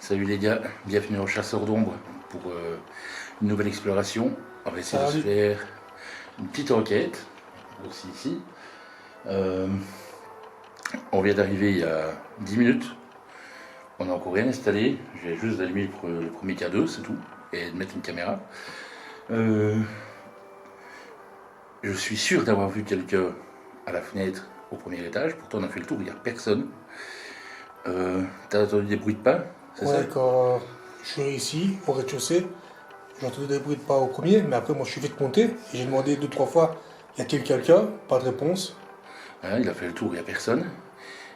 Salut les gars, bienvenue au Chasseur d'Ombre pour une nouvelle exploration. On va essayer de se faire une petite enquête, aussi ici. On vient d'arriver il y a 10 minutes. On n'a encore rien installé. J'ai juste allumé le premier cadeau, c'est tout, et de mettre une caméra. Je suis sûr d'avoir vu quelqu'un à la fenêtre au premier étage. Pourtant on a fait le tour, il n'y a personne. T'as entendu des bruits de pas? Ouais, quand je suis ici, au rez-de-chaussée, j'ai entendu des bruits de pas au premier, mais après moi je suis vite monté, et j'ai demandé 2-3 fois, y a-t-il quelqu'un? Pas de réponse. Voilà, il a fait le tour, il n'y a personne.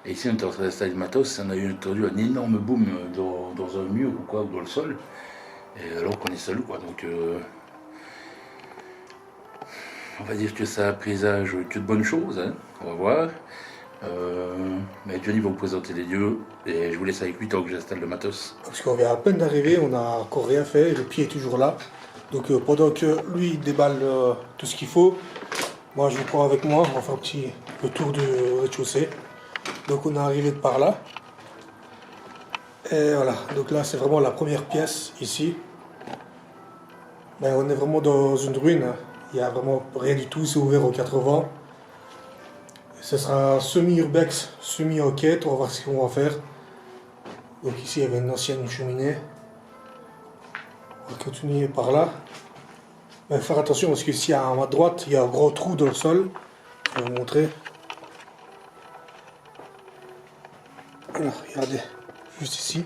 Et ici on était en train d'installer le matos, on a entendu un énorme boom dans un mur ou quoi, ou dans le sol. Et alors qu'on est seul quoi, donc on va dire que ça présage que de bonnes choses, hein. On va voir. Mais Johnny va vous présenter les lieux et je vous laisse avec lui tant que j'installe le matos. Parce qu'on vient à peine d'arriver, on n'a encore rien fait, et le pied est toujours là. Donc pendant que lui il déballe tout ce qu'il faut, moi je vous prends avec moi, on va faire le tour du rez-de-chaussée. Donc on est arrivé de par là. Et voilà, donc là c'est vraiment la première pièce ici. Mais on est vraiment dans une ruine, hein. Il n'y a vraiment rien du tout, c'est ouvert aux 80. Ce sera semi-urbex, semi-enquête, on va voir ce qu'on va faire. Donc ici il y avait une ancienne cheminée. On va continuer par là. Mais faire attention parce qu'ici à ma droite il y a un gros trou dans le sol. Je vais vous montrer. Voilà, regardez, juste ici.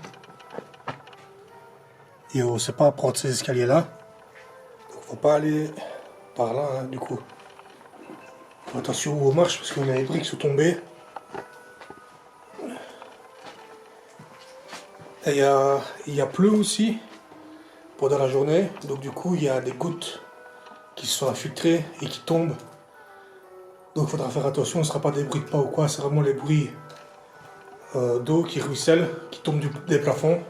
Et on ne sait pas prendre ces escaliers là. Donc faut pas aller par là hein, du coup. Attention où on marche parce qu'on a les briques sont tombées. Et il y a plu aussi pendant la journée. Donc du coup il y a des gouttes qui se sont infiltrées et qui tombent. Donc il faudra faire attention, ce ne sera pas des bruits de pas ou quoi, c'est vraiment les bruits d'eau qui ruissellent, qui tombent des plafonds.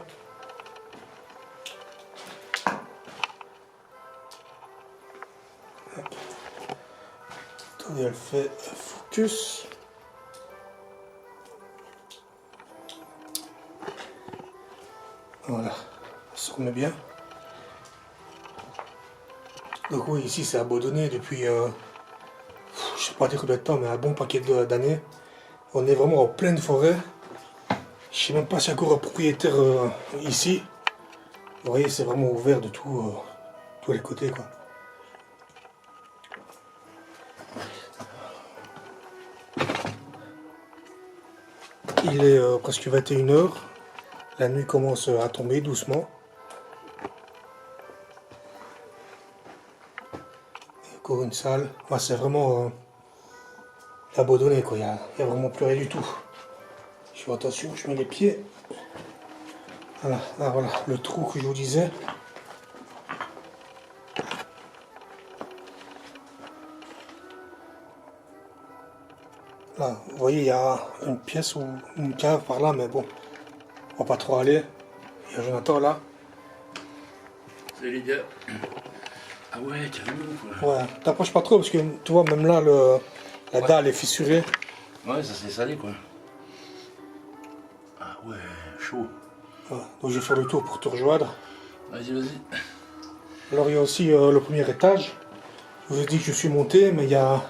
Attendez, elle fait focus. Voilà, ça se remet bien. Donc oui, ici c'est abandonné depuis, je sais pas dire combien de temps, mais un bon paquet d'années. On est vraiment en pleine forêt. Je sais même pas s'il y a encore un propriétaire ici. Vous voyez, c'est vraiment ouvert de tous les côtés, quoi. Il est presque 21 h. La nuit commence à tomber doucement. Et encore une salle. Bah, c'est vraiment abandonné, quoi. Il y a vraiment plus rien du tout. Je fais attention, je mets les pieds. Voilà, là, voilà, le trou que je vous disais. Là, vous voyez, il y a une pièce ou une cave par là, mais bon, on va pas trop aller. Il y a Jonathan là. Salut les gars. Ah ouais, carrément quoi. Ouais, t'approches pas trop parce que tu vois, même là, la dalle est fissurée. Ouais, ça s'est salé quoi. Ah ouais, chaud. Ouais, donc je vais faire le tour pour te rejoindre. Vas-y, vas-y. Alors il y a aussi le premier étage. Je vous ai dit que je suis monté, mais il y a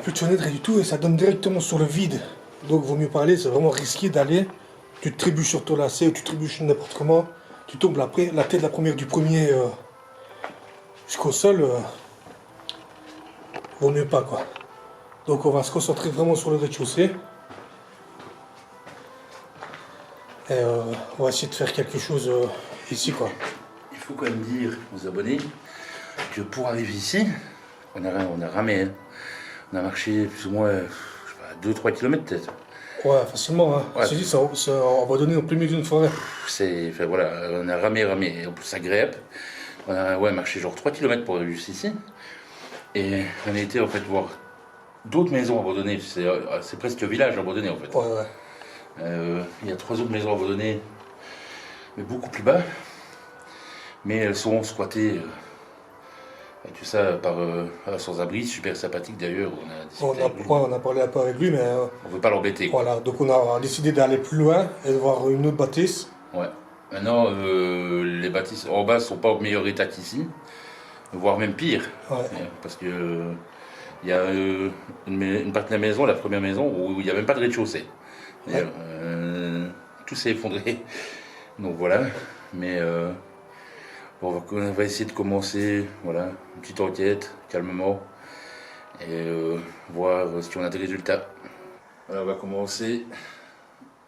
plus de fenêtre du tout et ça donne directement sur le vide. Donc vaut mieux pas aller, c'est vraiment risqué d'aller. Tu te trébuches sur ton lacet ou tu trébuches n'importe comment. Tu tombes après, la tête du premier jusqu'au sol. Vaut mieux pas quoi. Donc on va se concentrer vraiment sur le rez-de-chaussée. Et on va essayer de faire quelque chose ici quoi. Il faut quand même dire aux abonnés que pour arriver ici, on a ramé, hein. On a marché plus ou moins, je sais pas, 2-3 km peut-être. Ouais, facilement. Hein. Ouais. On va donner au plus milieu d'une forêt. Enfin, voilà, on a ramé, et en plus ça grimpe. On a marché genre 3 km pour arriver jusqu'ici. Et on a été en fait voir d'autres maisons abandonnées. C'est presque un village abandonné en fait. Ouais, ouais. Il y a 3 autres maisons abandonnées, mais beaucoup plus bas. Mais elles sont squattées. Tout ça par un sans-abri, super sympathique d'ailleurs. On a parlé un peu avec lui, mais On veut pas l'embêter. voilà, donc on a décidé d'aller plus loin et de voir une autre bâtisse. Ouais. Maintenant, les bâtisses en bas sont pas au meilleur état qu'ici, voire même pire. Ouais. Parce que il y a une partie de la maison, la première maison, où il n'y a même pas de rez-de-chaussée. Ouais. Tout s'est effondré. Donc voilà. Mais on va essayer de commencer, voilà, une petite enquête, calmement, et voir si on a des résultats. Voilà, on va commencer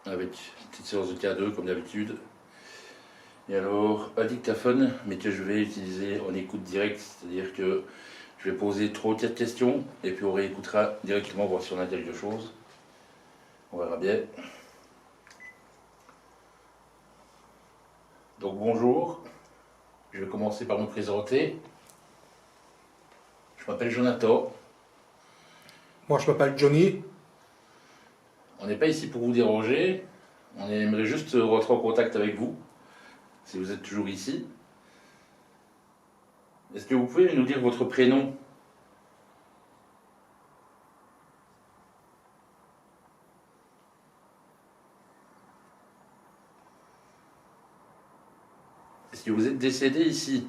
avec une petite séance de K2 comme d'habitude. Et alors, un dictaphone, mais que je vais utiliser en écoute directe, c'est-à-dire que je vais poser 3 ou 4 questions et puis on réécoutera directement, voir si on a quelque chose. On verra bien. Donc bonjour, je vais commencer par me présenter. Je m'appelle Jonathan. Moi, je m'appelle Johnny. On n'est pas ici pour vous déranger, on aimerait juste rentrer en contact avec vous, si vous êtes toujours ici. Est-ce que vous pouvez nous dire votre prénom? Est-ce que vous êtes décédé ici?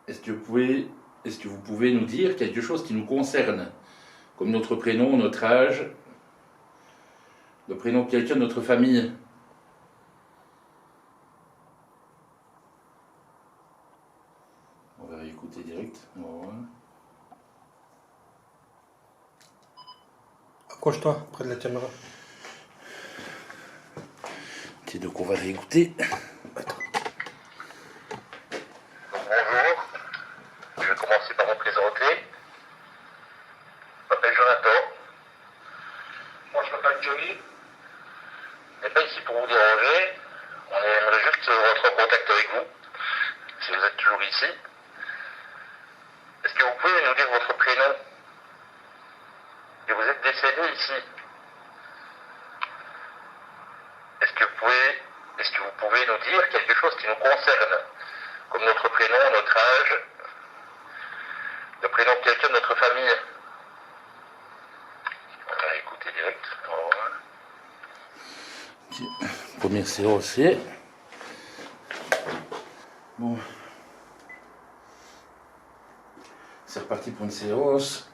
Est-ce que vous pouvez nous dire quelque chose qui nous concerne, comme notre prénom, notre âge, le prénom de quelqu'un de notre famille? On va écouter direct. On va voir. Accroche-toi près de la caméra. Ok, donc on va réécouter. Bonjour, je vais commencer par me présenter. Je m'appelle Jonathan. Moi, je m'appelle Johnny. On n'est pas ici pour vous déranger. On aimerait juste rentrer en contact avec vous, si vous êtes toujours ici. Est-ce que vous pouvez nous dire votre prénom? Et vous êtes décédé ici. Est-ce que vous pouvez nous dire quelque chose qui nous concerne, comme notre prénom, notre âge, le prénom de quelqu'un de notre famille? On va écouter direct. Au revoir. Ok. Première séance, c'est... Bon. C'est reparti pour une séance.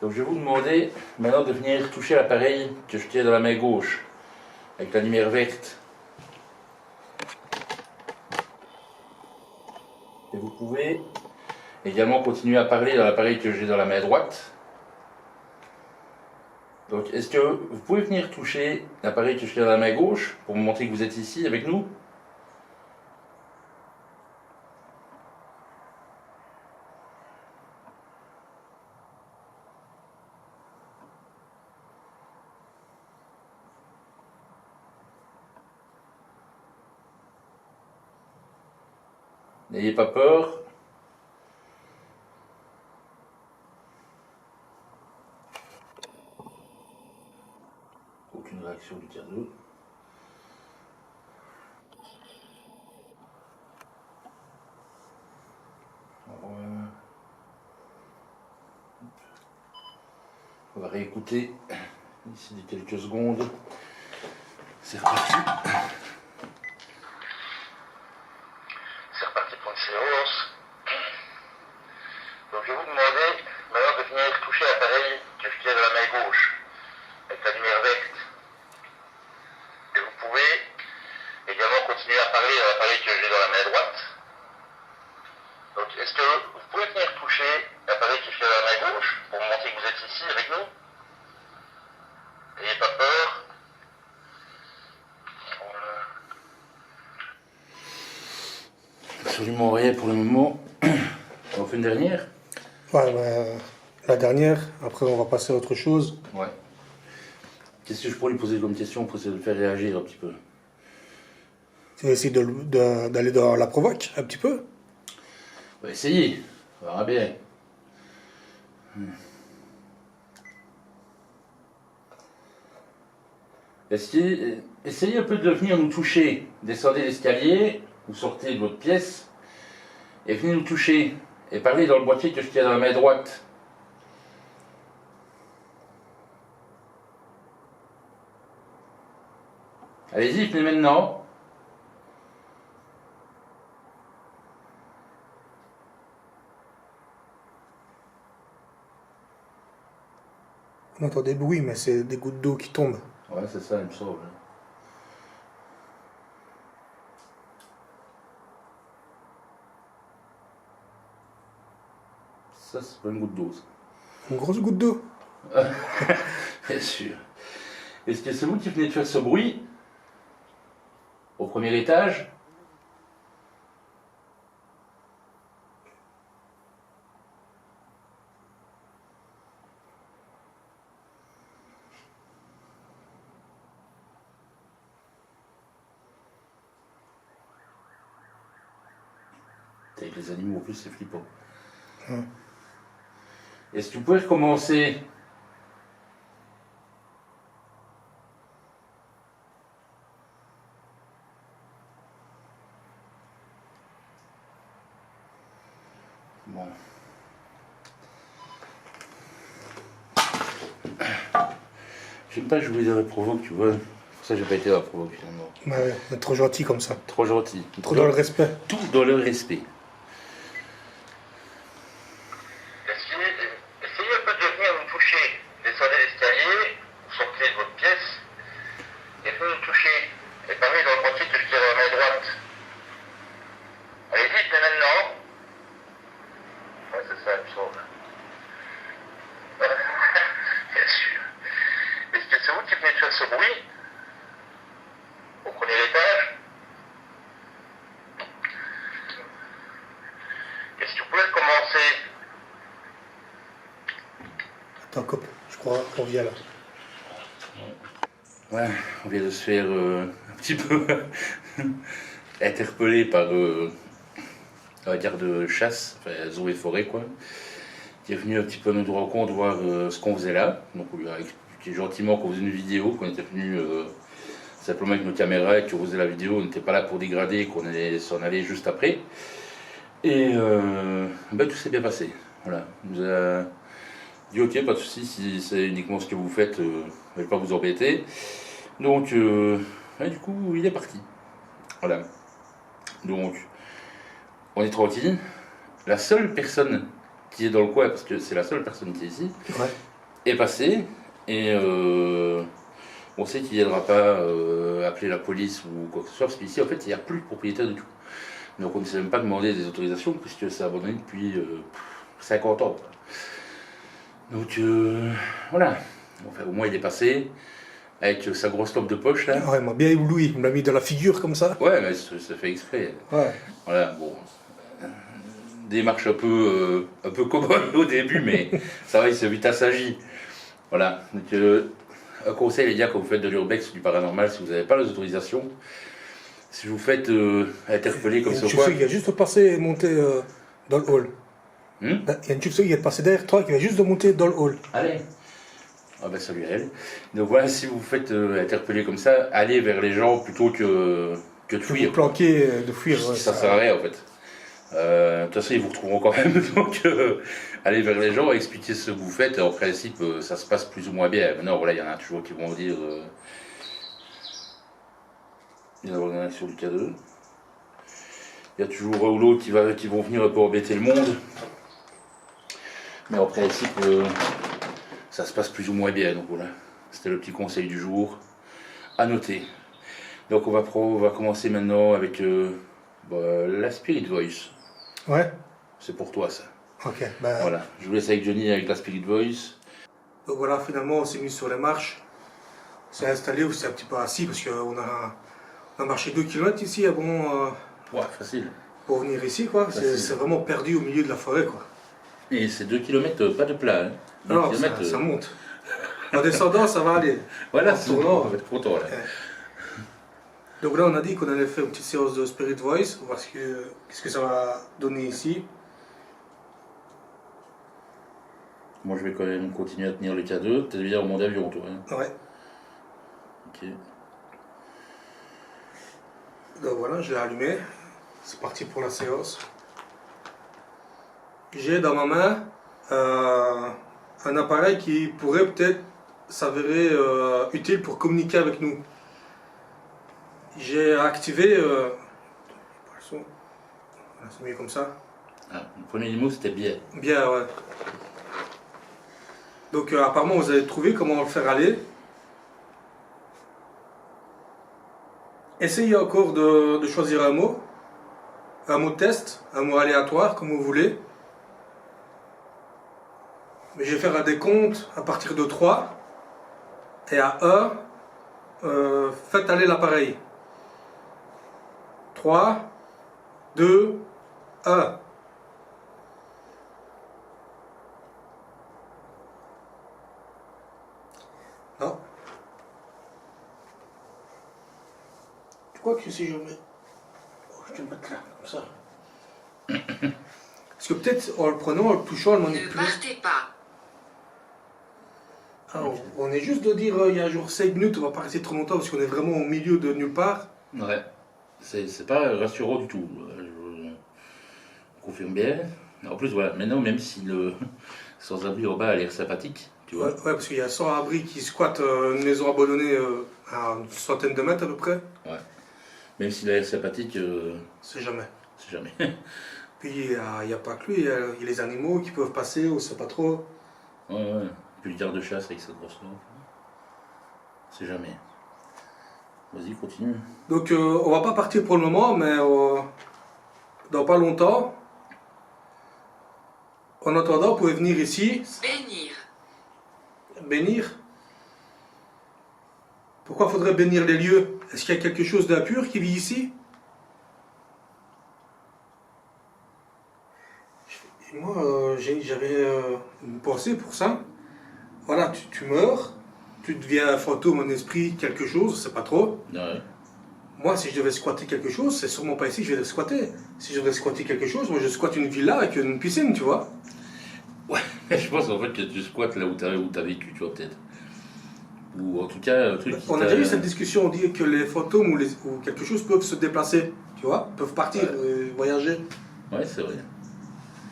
Donc je vais vous demander maintenant de venir toucher l'appareil que je tiens dans la main gauche, avec la lumière verte. Et vous pouvez également continuer à parler dans l'appareil que j'ai dans la main droite. Donc est-ce que vous pouvez venir toucher l'appareil que je tiens dans la main gauche pour me montrer que vous êtes ici avec nous? N'ayez pas peur. Aucune réaction du cadeau. Voilà. On va réécouter d'ici quelques secondes. C'est reparti. C'est reparti pour une séance. Donc je vais vous demander maintenant de venir toucher l'appareil que je tiens dans la main gauche, avec la lumière verte. Et vous pouvez également continuer à parler dans l'appareil que j'ai dans la main droite. Donc est-ce que vous pouvez venir toucher l'appareil que je tiens dans la main gauche pour me montrer que vous êtes ici avec nous? N'ayez pas peur. Absolument rien pour le moment. On fait une dernière? Ouais, la dernière. Après, on va passer à autre chose. Ouais. Qu'est-ce que je pourrais lui poser comme question pour essayer de le faire réagir un petit peu? Tu vas essayer d'aller dans la provoque un petit peu. On va essayer. On verra bien. Essayez un peu de venir nous toucher. Descendez l'escalier, ou sortez de votre pièce, et venez nous toucher. et parlez dans le boîtier que je tiens dans la main droite. Allez-y, venez maintenant. On entend des bruits, mais c'est des gouttes d'eau qui tombent. Ouais, c'est ça, il me semble. Ça, c'est pas une goutte d'eau, ça. Une grosse goutte d'eau. Bien sûr. Est-ce que c'est vous qui venez de faire ce bruit au premier étage? Avec les animaux en plus, c'est flippant. Est-ce que tu pourrais recommencer? Bon. J'aime pas jouer dans la provoque, tu vois. Pour ça, j'ai pas été dans la provoque finalement. Ouais, on est trop gentil comme ça. Trop gentil. Trop dans le respect. Tout dans le respect. Essayez un peu de venir nous toucher. Descendez l'escalier, vous sortez de votre pièce, et venez nous toucher. Et pareil dans le boîtier que je tiens dans la main droite. Allez vite, mais maintenant. Ouais, c'est ça, il me semble. Bien sûr. Est-ce que c'est vous qui venez de faire ce bruit au premier étage? Est-ce que vous pouvez commencer? Attends, cop, je crois qu'on vient là. Ouais, on vient de se faire un petit peu interpeller par la garde chasse, enfin Zoé Forêt quoi, qui est venu un petit peu à notre rencontre voir ce qu'on faisait là. Donc on lui a expliqué gentiment qu'on faisait une vidéo, qu'on était venu simplement avec nos caméras et qu'on faisait la vidéo, on n'était pas là pour dégrader, qu'on allait s'en aller juste après. Et ben, tout s'est bien passé. Voilà. Il nous a dit ok, pas de soucis, si c'est uniquement ce que vous faites, je ne vais pas vous embêter. Donc, ouais, du coup, il est parti. Voilà. Donc, on est tranquille. La seule personne qui est dans le coin, parce que c'est la seule personne qui est ici, Ouais. est passée. Et on sait qu'il ne viendra pas appeler la police ou quoi que ce soit, parce qu'ici, en fait, il n'y a plus de propriétaire du tout. Donc, on ne s'est même pas demandé des autorisations, puisque c'est abandonné depuis 50 ans. Quoi. Donc, voilà. Enfin, au moins, il est passé. Avec sa grosse lampe de poche là. Ouais, il m'a bien ébloui, il me l'a mis dans la figure comme ça. Ouais, mais ça fait exprès. Ouais. Voilà, bon. Démarche un peu commode au début, mais ça va, il s'est vite assagi. Voilà. Donc, un conseil, les gars, quand vous faites de l'urbex ou du paranormal, si vous n'avez pas les autorisations, si vous faites interpeller comme ça, Tu quoi. sais qu'il a juste passé et monté dans le hall. Il y a une chauve-souris qui est passée derrière toi qui vient juste de monter dans le hall. Allez. Ah ben salut elle. Donc voilà, si vous vous faites interpeller comme ça, allez vers les gens plutôt que de Vous fuir. planquer, de fuir. Ouais, Ça sert à rien en fait. De toute façon, ils vous retrouveront quand même. Donc, allez vers les gens, expliquez ce que vous faites. En principe, ça se passe plus ou moins bien. Maintenant, voilà, il y en a toujours qui vont dire il y a une action du K2. Il y a toujours un ou l'autre qui vont venir un peu embêter le monde. Mais en principe, ça se passe plus ou moins bien. Donc voilà, c'était le petit conseil du jour à noter. Donc on va commencer maintenant avec la Spirit Voice. Ouais. C'est pour toi ça. Ok. Ben, Voilà, je vous laisse avec Johnny avec la Spirit Voice. donc voilà, finalement, on s'est mis sur les marches. On s'est installé, on s'est un petit peu assis parce qu'on a marché 2 km ici avant Ouais, facile. pour venir ici, quoi. C'est vraiment perdu au milieu de la forêt, quoi. Et c'est 2 km pas de plat. Hein. 2 Alors, kilomètres, ça monte. En descendant, ça va aller. Voilà, En c'est tournant. on va être content là. Donc là, on a dit qu'on allait faire une petite séance de Spirit Voice, voir qu'est-ce que ça va donner ici. Moi je vais quand même continuer à tenir le K2. T'es déjà au monde avion toi. Hein. Ouais. Ok. Donc voilà, je l'ai allumé. C'est parti pour la séance. j'ai dans ma main un appareil qui pourrait peut-être s'avérer utile pour communiquer avec nous. J'ai activé... voilà, c'est mieux comme ça. Ah, le premier mot c'était biais. Bien, ouais. Donc apparemment vous avez trouvé comment le faire aller. Essayez encore de choisir un mot de test, un mot aléatoire, comme vous voulez. Mais je vais faire un décompte à partir de 3. Et à 1, faites aller l'appareil. 3, 2, 1. Non. Tu crois que si je mets... Oh, je vais le mettre là, comme ça. Parce que peut-être en le prenant, en le touchant, en le Ne manipulant... partez pas. Ah, on est juste de dire il y a genre 5 minutes, on va pas rester trop longtemps parce qu'on est vraiment au milieu de nulle part. Ouais. C'est pas rassurant du tout. Je confirme bien. En plus, voilà, maintenant, même si le sans-abri en bas a l'air sympathique, tu vois. Ouais, parce qu'il y a 100 abris qui squattent une maison abandonnée à une centaine de mètres à peu près. Ouais. Même s'il a l'air sympathique, C'est jamais. c'est jamais. Puis il n'y a pas que lui, il y a les animaux qui peuvent passer, on sait pas trop. Ouais, ouais. Puis le garde de chasse avec sa grosse lampe. C'est jamais. Vas-y, continue. Donc on va pas partir pour le moment, mais dans pas longtemps. En attendant, vous pouvez venir ici, Bénir. bénir. Pourquoi faudrait bénir les lieux? Est-ce qu'il y a quelque chose d'impur qui vit ici? Et moi, j'avais une pensée pour ça. Voilà, tu meurs, tu deviens un fantôme, un esprit, quelque chose, je sais pas trop. Ouais. Moi, si je devais squatter quelque chose, c'est sûrement pas ici que je vais le squatter. Si je devais squatter quelque chose, moi je squatte une villa avec une piscine, tu vois. Ouais, je pense en fait que tu squattes là où t'as vécu, tu vois, peut-être. Ou en tout cas, un truc qui On a déjà eu cette discussion, on dit que les fantômes ou quelque chose peuvent se déplacer, tu vois, peuvent partir, Ouais. voyager. Ouais, c'est vrai.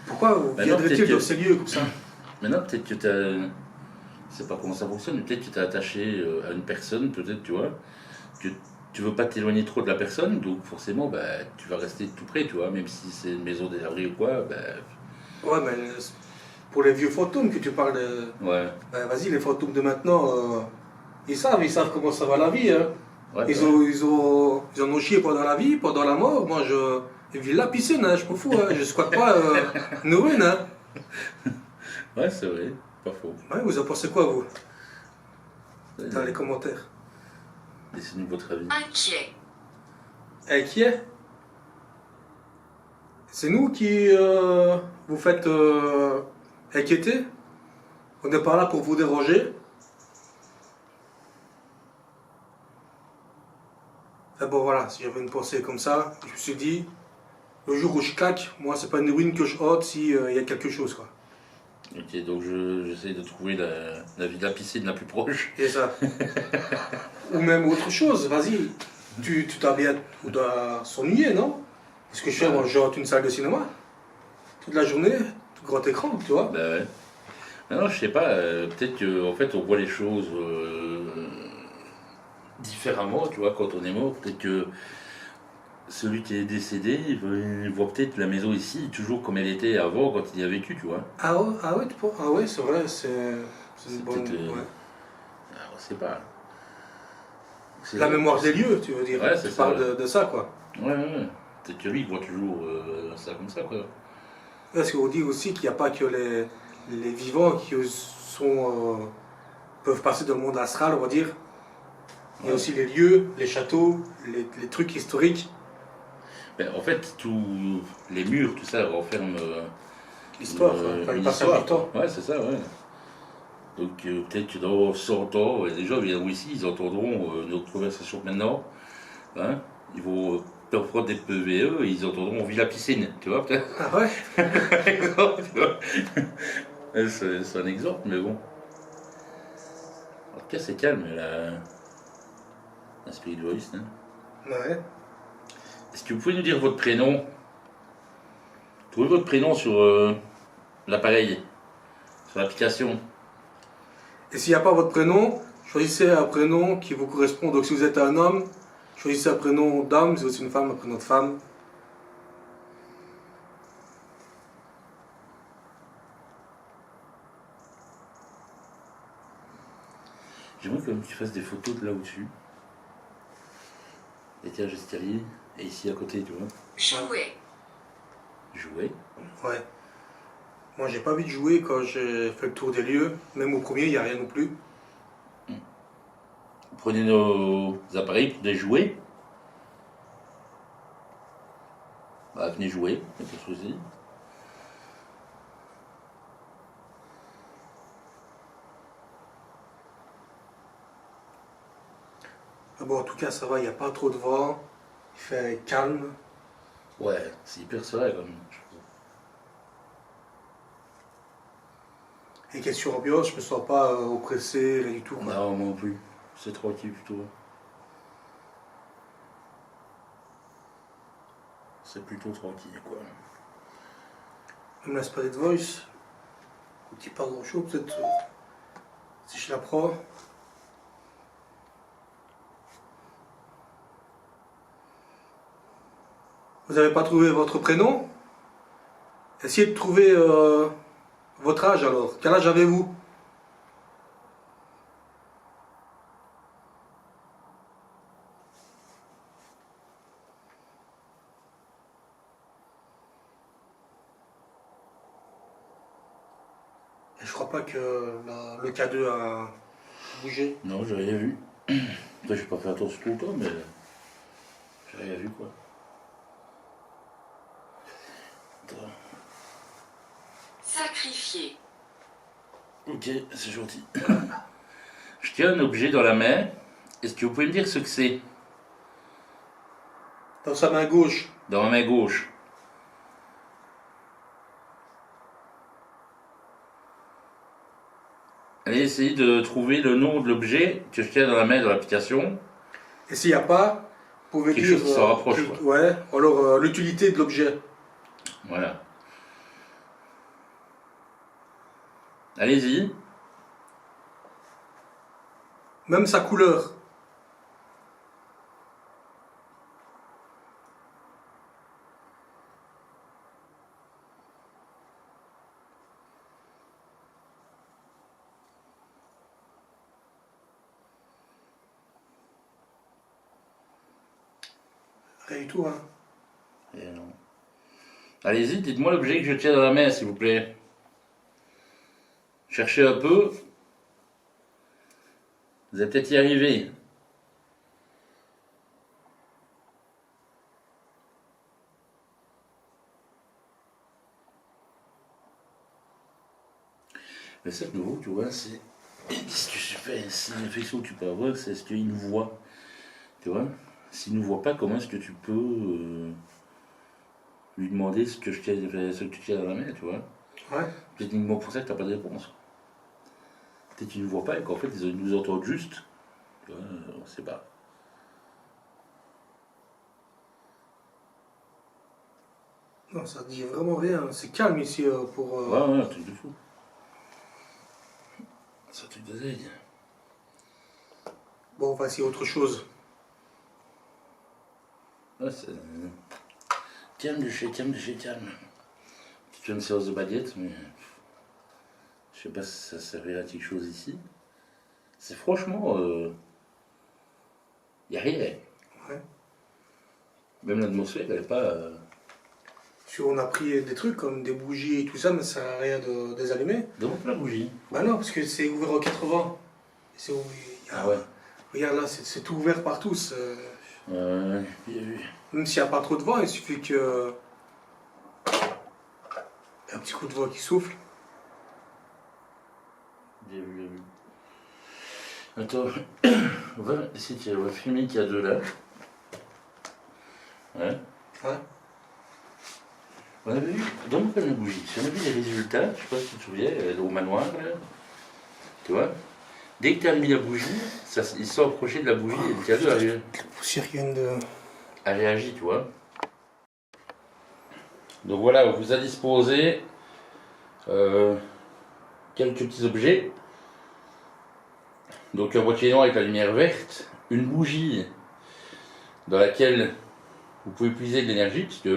Pourquoi Maintenant, viendrait-il peut-être dans que- ces lieux comme ça? Maintenant, peut-être que t'as. Je sais pas comment ça fonctionne, mais peut-être que t'es attaché à une personne, peut-être, tu vois. Que tu veux pas t'éloigner trop de la personne, donc forcément, bah, tu vas rester tout près, tu vois, même si c'est une maison désabri ou quoi, bah. Ouais, mais pour les vieux fantômes que tu parles, Ouais. ben vas-y, les fantômes de maintenant, ils savent comment ça va la vie. Hein. Ouais, Ils en ont chié pendant la vie, pendant la mort. Moi, je vis la piscine, hein, je m'en fous. Hein. Je squatte pas une ruine. Hein. ouais, c'est vrai, pas faux. Ouais, vous en pensez quoi, vous? Dans les commentaires. Laissez-nous votre avis. Inquiet. Inquiet? C'est nous qui vous faites inquiéter? On n'est pas là pour vous déranger. Et bon voilà, si j'avais une pensée comme ça, je me suis dit, le jour où je claque, moi c'est pas une ruine que je hâte si y a quelque chose quoi. Ok, donc j'essaie de trouver la piscine la plus proche. Et ça. Ou même autre chose, vas-y. Tu dois bien, ou dois s'ennuyer, non? Parce que je fais, moi je hâte une salle de cinéma. Toute la journée, grand écran, tu vois. Bah ouais. Maintenant, je sais pas, peut-être qu'en fait on voit les choses différemment, tu vois, quand on est mort. Peut-être que celui qui est décédé, il voit peut-être la maison ici toujours comme elle était avant quand il y a vécu, tu vois. Ah ouais, ah ouais, c'est vrai, c'est une C'est bonne. peut-être, Ouais. Ah, on sait pas. C'est- La mémoire des lieux, tu veux dire. Ouais, tu c'est ça, parles ouais. de ça, quoi. Ouais, ouais. Peut-être que lui, il voit toujours ça comme ça, quoi. Parce qu'on dit aussi qu'il n'y a pas que les vivants qui sont, peuvent passer dans le monde astral, on va dire. Il y a Ouais. aussi les lieux, les châteaux, les trucs historiques, Ben, en fait, tous les murs, tout ça renferme l'histoire, enfin, le passage l'histoire. du temps. Ouais, c'est ça, ouais. Donc peut-être que dans 100 ans, les gens viendront ici, ils entendront notre conversation maintenant. Hein, ils vont prendre des PVE et ils entendront on vit la piscine, tu vois, peut-être. Ah ouais? Exemple, tu vois. C'est un exemple, mais bon. En tout cas, c'est calme, la spiritualiste. Hein. Ouais. Est-ce que vous pouvez nous dire votre prénom? Trouvez votre prénom sur l'appareil, sur l'application. Et s'il n'y a pas votre prénom, choisissez un prénom qui vous correspond. Donc si vous êtes un homme, choisissez un prénom d'homme, si vous êtes une femme, un prénom de femme. J'aimerais quand même que tu fasses des photos de là au-dessus. L'étage escalier, et ici à côté, tu vois. Jouer. Jouer. Ouais. Moi j'ai pas envie de jouer quand j'ai fait le tour des lieux. Même au premier, il n'y a rien non plus. Prenez nos appareils pour les jouer. Bah, venez jouer, il n'y a pas de souci. Mais bon, en tout cas, ça va, il n'y a pas trop de vent. Il fait calme. Ouais, c'est hyper serré quand même. Et question ambiance, je me sens pas oppressé, rien du tout. Quoi. Non, moi non plus. C'est tranquille plutôt. C'est plutôt tranquille quoi. Même la Spirit Voice, on dit pas grand chose, peut-être si je la prends. Vous n'avez pas trouvé votre prénom? Essayez de trouver votre âge alors. Quel âge avez-vous? Et je crois pas que le K2 a bougé. Non, j'ai rien vu. Après, j'ai pas fait attention tout le temps, mais j'ai rien vu quoi. Attends. Sacrifier. Ok, c'est gentil. Je tiens un objet dans la main. Est-ce que vous pouvez me dire ce que c'est? Dans sa main gauche. Dans ma main gauche. Allez essayer de trouver le nom de l'objet que je tiens dans la main dans l'application. Et s'il n'y a pas, vous pouvez Quelque dire. chose qui s'en rapproche, ouais, alors l'utilité de l'objet. Voilà. Allez-y. Même sa couleur. Rien du tout, hein. Et non. Allez-y, dites-moi l'objet que je tiens dans la main, s'il vous plaît. Cherchez un peu. Vous allez peut-être y arriver. Mais ça, de nouveau, tu vois, c'est. Qu'est-ce que je fais? C'est une réflexion que tu peux avoir, c'est est-ce qu'il nous voit? Tu vois? S'il ne nous voit pas, comment est-ce que tu peux lui demander ce que tu tiens dans la main, tu vois? Ouais. C'est uniquement pour ça que tu n'as pas de réponse. Peut-être qu'ils ne nous voient pas et qu'en fait, ils nous entendent juste. Tu vois, on ne sait pas. Non, ça dit vraiment rien. C'est calme ici pour. Ouais, un truc de fou. C'est un truc de dingue. Bon, on va essayer autre chose. Ouais, c'est. Calme de chez calme. Tu fais une séance de baguette, mais. Je sais pas si ça servirait à quelque chose ici. C'est franchement. Y a rien. Ouais. Même l'atmosphère, elle est pas. Si on a pris des trucs comme des bougies et tout ça, mais ça sert à rien de les allumer. Donc la bougie. Bah non, parce que c'est ouvert en 80. Ah ouais. Regarde là, c'est tout ouvert partout. Ouais, bien vu. Même s'il n'y a pas trop de vent, il suffit que. Un petit coup de vent qui souffle. Bien vu. Attends, on va essayer on va filmer qu'il y a deux là. Ouais. Ouais. On avait vu, donne-moi la bougie. Si on a vu les résultats, je sais pas si tu te souviens, au manoir là. Tu vois? Dès que tu as mis la bougie, ils sont approchés de la bougie et le cadeau La poussière qui vient de. a réagi, tu vois. Donc voilà, on vous a disposé euh, quelques petits objets. Donc un boîtier noir avec la lumière verte, une bougie dans laquelle vous pouvez puiser de l'énergie, puisque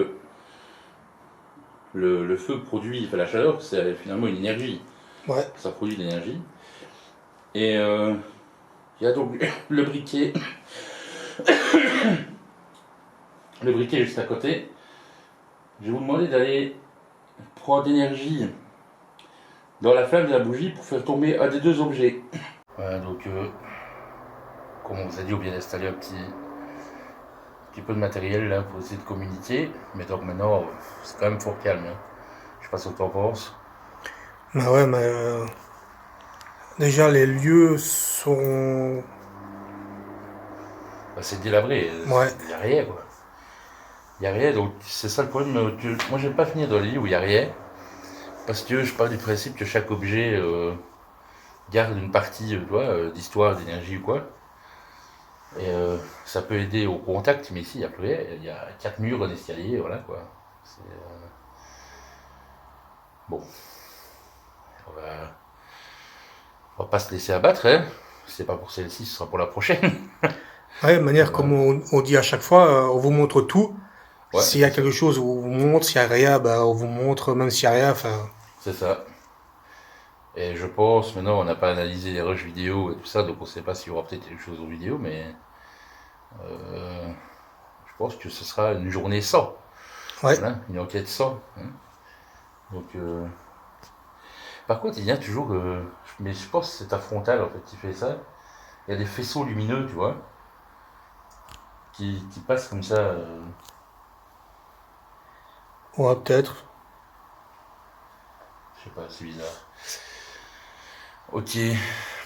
le feu produit, enfin la chaleur, c'est finalement une énergie, Ouais. ça produit de l'énergie. Et il y a donc le briquet, le briquet juste à côté. Je vais vous demander d'aller prendre d'énergie dans la flamme de la bougie pour faire tomber un des deux objets. Voilà, donc comme on vous a dit, on vient d'installer un petit peu de matériel là pour essayer de communiquer. Mais donc maintenant, c'est quand même fort calme. Hein. Je sais pas ce que tu en penses. Mais ouais, mais déjà les lieux sont... Bah, c'est délabré, Ouais. il n'y a rien quoi. Il n'y a rien, donc c'est ça le problème. Moi j'aime pas finir dans les lieux où il n'y a rien. Parce que je pars du principe que chaque objet garde une partie d'histoire, d'énergie ou quoi. Et ça peut aider au contact, mais ici il n'y a plus rien. Il y a 4 murs, un escalier, voilà quoi. Bon, on va pas se laisser abattre, hein. Si c'est pas pour celle-ci, ce sera pour la prochaine. Ouais, de manière, comme on dit à chaque fois, on vous montre tout. Ouais, S'il y a quelque chose, on vous montre. S'il n'y a rien, ben, on vous montre, même s'il n'y a rien. Enfin, c'est ça. Et je pense, maintenant on n'a pas analysé les rushs vidéo et tout ça, donc on ne sait pas s'il y aura peut-être quelque chose en vidéo, mais je pense que ce sera une journée sans. ouais. Voilà, une enquête sans. Hein. Donc, par contre, il y a toujours, mais je pense que c'est ta frontale en fait qui fait ça. Il y a des faisceaux lumineux, tu vois, qui passent comme ça. Ouais, peut-être. Je sais pas, c'est bizarre. Ok,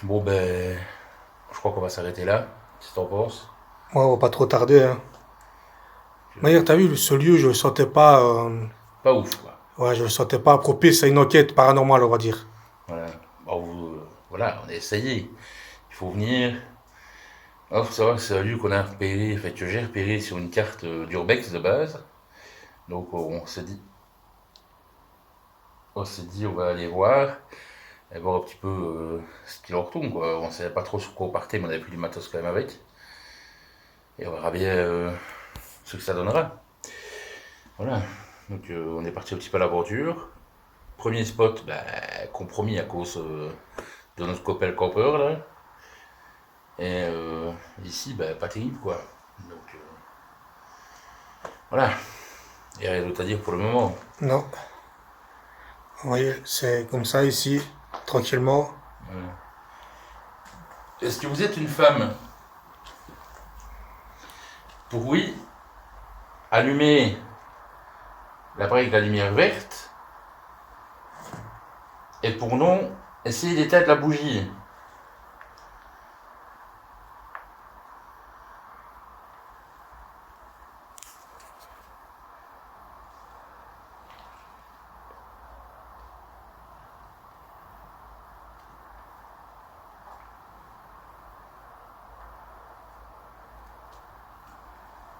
bon ben, je crois qu'on va s'arrêter là, si t'en penses. Ouais, on va pas trop tarder. Hein. De manière, t'as vu, ce lieu, je le sentais pas. Pas ouf, quoi. Ouais, je le sentais pas propice à une enquête paranormale, on va dire. Voilà, bon, voilà, on a essayé. Il faut venir. Il faut savoir que c'est un lieu qu'on a repéré, enfin que j'ai repéré sur une carte d'Urbex de base. Donc on s'est dit, on va aller voir, et voir un petit peu ce qu'il en retourne, quoi. On savait pas trop sur quoi on partait, mais on avait pris du matos quand même avec. Et on verra bien ce que ça donnera. Voilà. Donc on est parti un petit peu à l'aventure. Premier spot, bah, compromis à cause de notre copain campeur là. Et ici, bah, pas terrible quoi. Donc voilà. Il n'y a rien d'autre à dire pour le moment. Non. Vous voyez, c'est comme ça ici, tranquillement. Est-ce que vous êtes une femme? Pour oui, allumez l'appareil avec la lumière verte. Et pour non, essayez d'éteindre la bougie.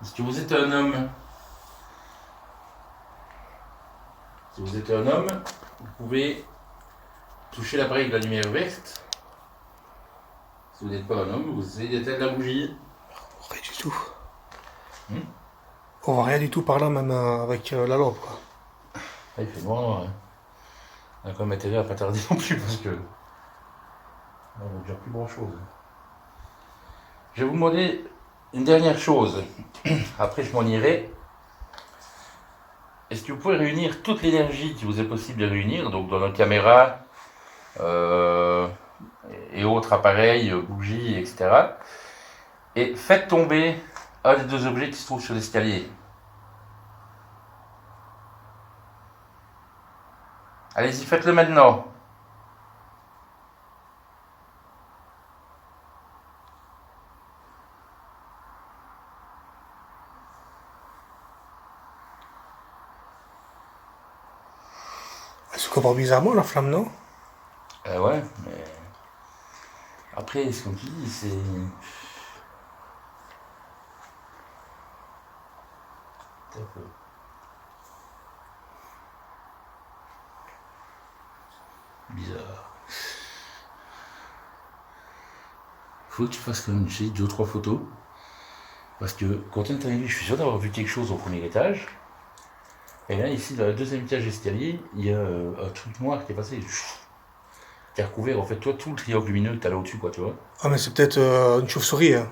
Est-ce que vous êtes un homme? Si vous êtes un homme, vous pouvez toucher l'appareil avec la lumière verte. Si vous n'êtes pas un homme, vous essayez d'éteindre la bougie. Rien du tout. Hmm. On voit rien du tout par là, même avec la lampe, quoi. Ah, il fait noir. On a quand même intérêt à pas tarder non plus parce que on ne dire plus grand chose. Je vais vous demander une dernière chose. Après, je m'en irai. Est-ce que vous pouvez réunir toute l'énergie qui vous est possible de réunir, donc dans nos caméras et autres appareils, bougies, etc. Et faites tomber un des deux objets qui se trouvent sur l'escalier. Allez-y, faites-le maintenant. Elle se comporte bizarrement, la flamme, non? Ouais, mais après, ce qu'on dit, c'est... Un peu. bizarre. Faut que tu fasses quand même 2 ou 3 photos. Parce que quand on est arrivé, je suis sûr d'avoir vu quelque chose au premier étage. Et là, ici, dans le deuxième étage d'escalier, il y a un truc noir qui est passé. Qui a recouvert, en fait, toi, tout le triangle lumineux que t'as là au-dessus, quoi, tu vois. Ah, mais c'est peut-être une chauve-souris. Hein.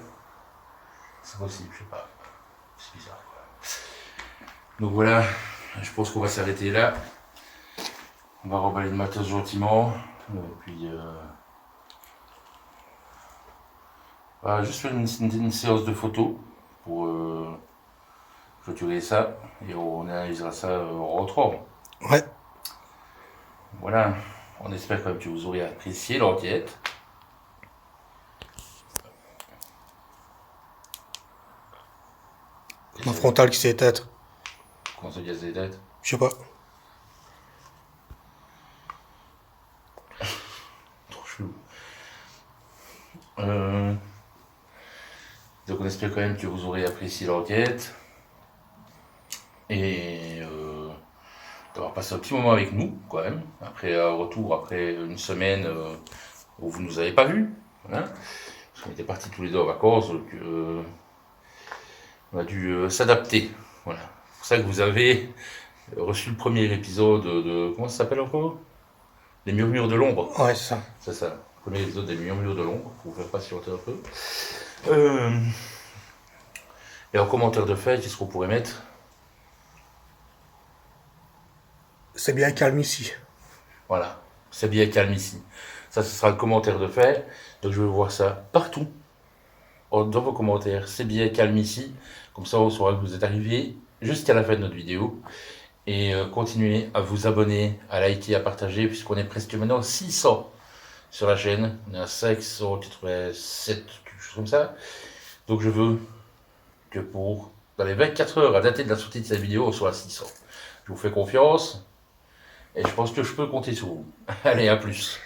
C'est possible, je sais pas. C'est bizarre, quoi. Donc voilà, je pense qu'on va s'arrêter là. On va remballer le matos gentiment. Puis, on va juste faire une séance de photos pour clôturer ça. Et on analysera ça en rentrant. Ouais. Voilà, on espère quand même que vous aurez apprécié l'enquête. Ma frontale qui s'est éteinte. Comment ça gaz des têtes? Je sais pas. Trop chelou. Donc on espère quand même que vous aurez apprécié l'enquête. Et d'avoir passé un petit moment avec nous, quand même. Après un retour, après une semaine où vous ne nous avez pas vus. Voilà. Parce qu'on était partis tous les deux en vacances, donc on a dû s'adapter. Voilà. C'est pour ça que vous avez reçu le premier épisode de comment ça s'appelle encore? Les murmures de l'ombre. Ouais, c'est ça. C'est ça. Le premier épisode des murmures de l'ombre, pour vous faire patienter un peu. Et en commentaire de fait, qu'est-ce qu'on pourrait mettre? C'est bien calme ici. Voilà, c'est bien calme ici. Ça, ce sera le commentaire de fait. Donc je vais voir ça partout. Dans vos commentaires, c'est bien calme ici. Comme ça, on saura que vous êtes arrivés jusqu'à la fin de notre vidéo. Et continuez à vous abonner, à liker, à partager, puisqu'on est presque maintenant 600 sur la chaîne. On est à 587, quelque chose comme ça. Donc je veux que dans les 24 heures à dater de la sortie de cette vidéo, on soit à 600. Je vous fais confiance. Et je pense que je peux compter sur vous. Allez, à plus.